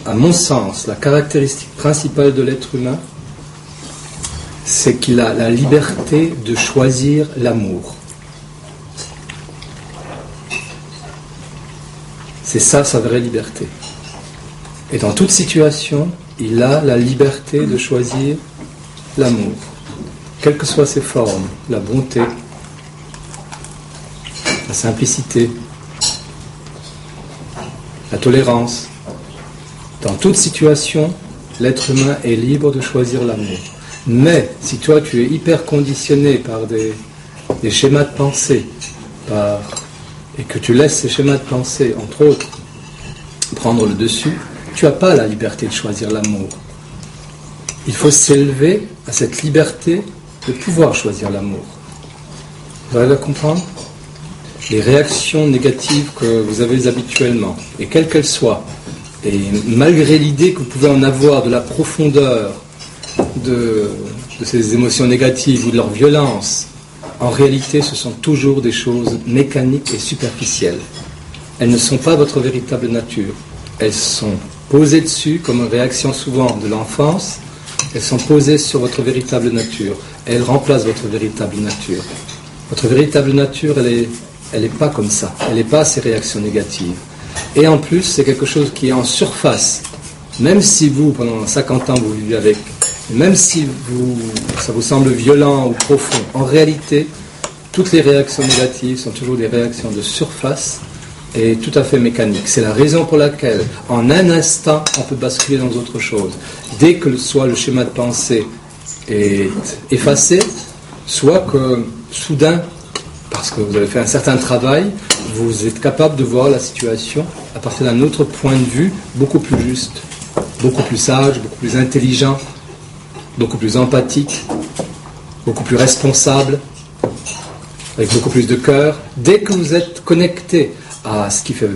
à mon sens, la caractéristique principale de l'être humain, c'est qu'il a la liberté de choisir l'amour. C'est ça sa vraie liberté. Et dans toute situation, il a la liberté de choisir l'amour, quelles que soient ses formes, la bonté, la simplicité, la tolérance. Dans toute situation, l'être humain est libre de choisir l'amour. Mais si toi tu es hyper conditionné par des schémas de pensée, et que tu laisses ces schémas de pensée, entre autres, prendre le dessus, tu n'as pas la liberté de choisir l'amour. Il faut s'élever à cette liberté de pouvoir choisir l'amour. Vous arrivez à comprendre ? Les réactions négatives que vous avez habituellement, et quelles qu'elles soient, et malgré l'idée que vous pouvez en avoir de la profondeur de ces émotions négatives ou de leur violence, en réalité ce sont toujours des choses mécaniques et superficielles. Elles ne sont pas votre véritable nature. Elles sont posées dessus comme une réaction souvent de l'enfance. Elles sont posées sur votre véritable nature. Elles remplacent votre véritable nature. Votre véritable nature, elle n'est pas comme ça. Elle n'est pas ces réactions négatives. Et en plus, c'est quelque chose qui est en surface. Même si vous, pendant 50 ans, vous vivez avec, même si ça vous semble violent ou profond, en réalité, toutes les réactions négatives sont toujours des réactions de surface et tout à fait mécaniques. C'est la raison pour laquelle, en un instant, on peut basculer dans autre chose. Dès que soit le schéma de pensée est effacé, soit que soudain, parce que vous avez fait un certain travail, vous êtes capable de voir la situation à partir d'un autre point de vue, beaucoup plus juste, beaucoup plus sage, beaucoup plus intelligent, beaucoup plus empathique, beaucoup plus responsable, avec beaucoup plus de cœur. Dès que vous êtes connecté à ce qui fait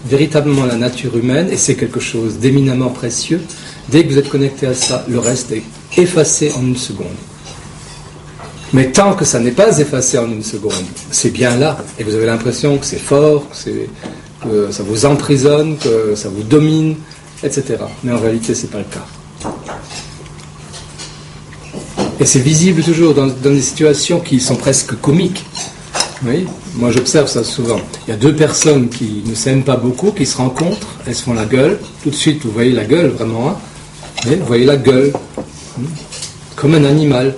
véritablement la nature humaine, et c'est quelque chose d'éminemment précieux, dès que vous êtes connecté à ça, le reste est effacé en une seconde. Mais tant que ça n'est pas effacé en une seconde, c'est bien là, et vous avez l'impression que c'est fort, que ça vous emprisonne, que ça vous domine, etc. Mais en réalité, ce n'est pas le cas. Et c'est visible toujours dans des situations qui sont presque comiques. Oui, moi j'observe ça souvent. Il y a deux personnes qui ne s'aiment pas beaucoup, qui se rencontrent, elles se font la gueule. Tout de suite, vous voyez la gueule vraiment, hein, mais vous voyez la gueule, comme un animal.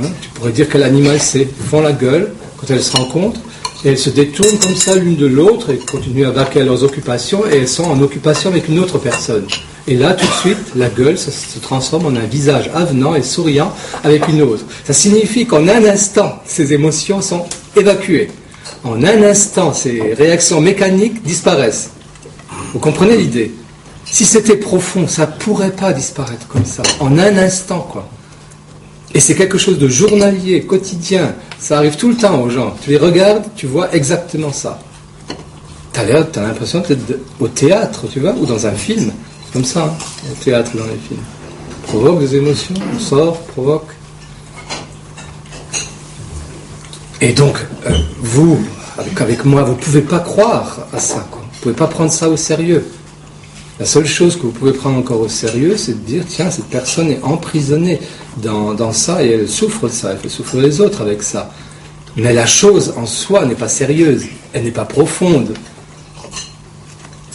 Hein, tu pourrais dire quel animal c'est. Ils font la gueule quand elles se rencontrent et elles se détournent comme ça l'une de l'autre et continuent à vaquer à leurs occupations et elles sont en occupation avec une autre personne. Et là, tout de suite, la gueule ça se transforme en un visage avenant et souriant avec une autre. Ça signifie qu'en un instant, ces émotions sont évacuées. En un instant, ces réactions mécaniques disparaissent. Vous comprenez l'idée ? Si c'était profond, ça ne pourrait pas disparaître comme ça. En un instant, quoi. Et c'est quelque chose de journalier, quotidien. Ça arrive tout le temps aux gens. Tu les regardes, tu vois exactement ça. Tu as l'impression d'être au théâtre, tu vois, ou dans un film. Comme ça, hein, au théâtre, dans les films. Provoque des émotions, on sort, provoque. Et donc, vous, avec moi, vous ne pouvez pas croire à ça, quoi. Vous ne pouvez pas prendre ça au sérieux. La seule chose que vous pouvez prendre encore au sérieux, c'est de dire, tiens, cette personne est emprisonnée dans ça et elle souffre de ça, elle fait souffrir les autres avec ça. Mais la chose en soi n'est pas sérieuse, elle n'est pas profonde.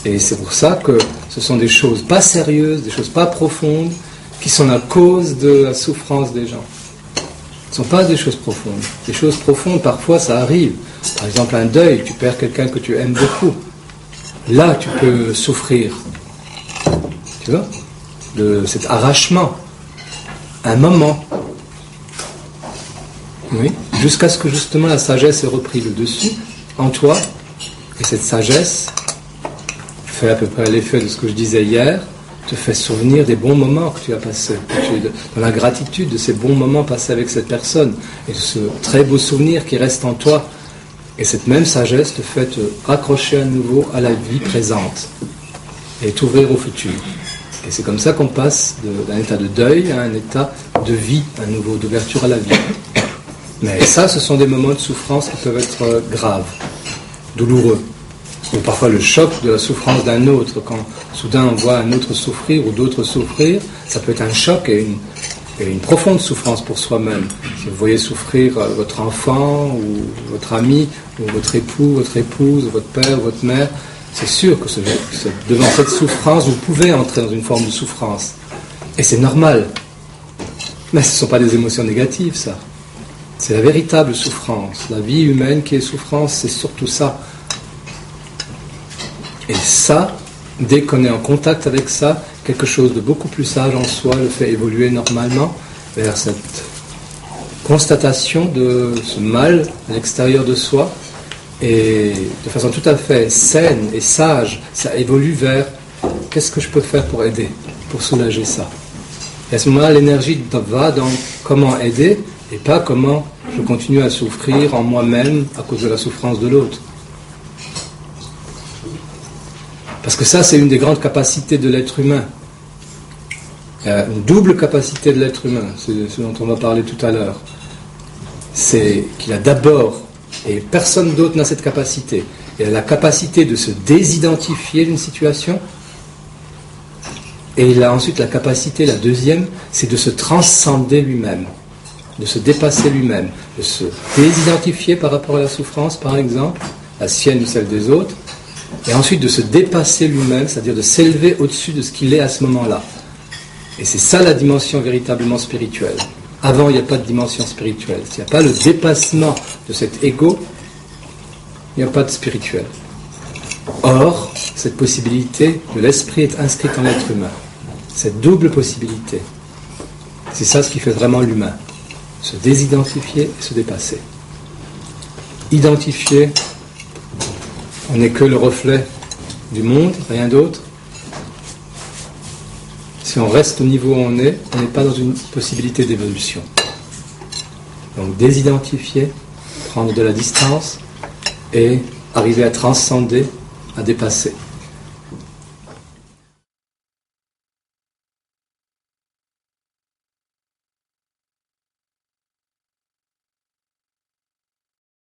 Et c'est pour ça que ce sont des choses pas sérieuses, des choses pas profondes, qui sont la cause de la souffrance des gens. Ce ne sont pas des choses profondes. Les choses profondes, parfois, ça arrive. Par exemple, un deuil, tu perds quelqu'un que tu aimes beaucoup. Là, tu peux souffrir. Tu vois ? Cet arrachement. Un moment. Oui. Jusqu'à ce que, justement, la sagesse ait repris le dessus en toi. Et cette sagesse fait à peu près l'effet de ce que je disais hier, te fait souvenir des bons moments que tu as passés, dans la gratitude de ces bons moments passés avec cette personne, et de ce très beau souvenir qui reste en toi. Et cette même sagesse te fait te raccrocher à nouveau à la vie présente, et t'ouvrir au futur. Et c'est comme ça qu'on passe d'un état de deuil à un état de vie, à nouveau, d'ouverture à la vie. Mais ça, ce sont des moments de souffrance qui peuvent être graves, douloureux. ou parfois le choc de la souffrance d'un autre, quand soudain on voit un autre souffrir ou d'autres souffrir, ça peut être un choc et une profonde souffrance pour soi-même. Si vous voyez souffrir votre enfant, ou votre ami, ou votre époux, votre épouse, votre père, votre mère, c'est sûr que devant cette souffrance, vous pouvez entrer dans une forme de souffrance. Et c'est normal. Mais ce ne sont pas des émotions négatives, ça. C'est la véritable souffrance. La vie humaine qui est souffrance, c'est surtout ça. Et ça, dès qu'on est en contact avec ça, quelque chose de beaucoup plus sage en soi le fait évoluer normalement vers cette constatation de ce mal à l'extérieur de soi, et de façon tout à fait saine et sage, ça évolue vers qu'est-ce que je peux faire pour aider, pour soulager ça. Et à ce moment-là, l'énergie va dans comment aider et pas comment je continue à souffrir en moi-même à cause de la souffrance de l'autre. Parce que ça, c'est une des grandes capacités de l'être humain. Il y a une double capacité de l'être humain, c'est ce dont on va parler tout à l'heure. C'est qu'il a d'abord, et personne d'autre n'a cette capacité, il a la capacité de se désidentifier d'une situation, et il a ensuite la capacité, la deuxième, c'est de se transcender lui-même, de se dépasser lui-même, de se désidentifier par rapport à la souffrance, par exemple, la sienne ou celle des autres, et ensuite de se dépasser lui-même, c'est-à-dire de s'élever au-dessus de ce qu'il est à ce moment-là. Et c'est ça la dimension véritablement spirituelle. Avant, il n'y a pas de dimension spirituelle. S'il n'y a pas le dépassement de cet ego, il n'y a pas de spirituel. Or, cette possibilité de l'esprit est inscrite en l'être humain. Cette double possibilité, c'est ça ce qui fait vraiment l'humain. Se désidentifier et se dépasser. Identifier, on n'est que le reflet du monde, rien d'autre. Si on reste au niveau où on n'est pas dans une possibilité d'évolution. Donc désidentifier, prendre de la distance et arriver à transcender, à dépasser.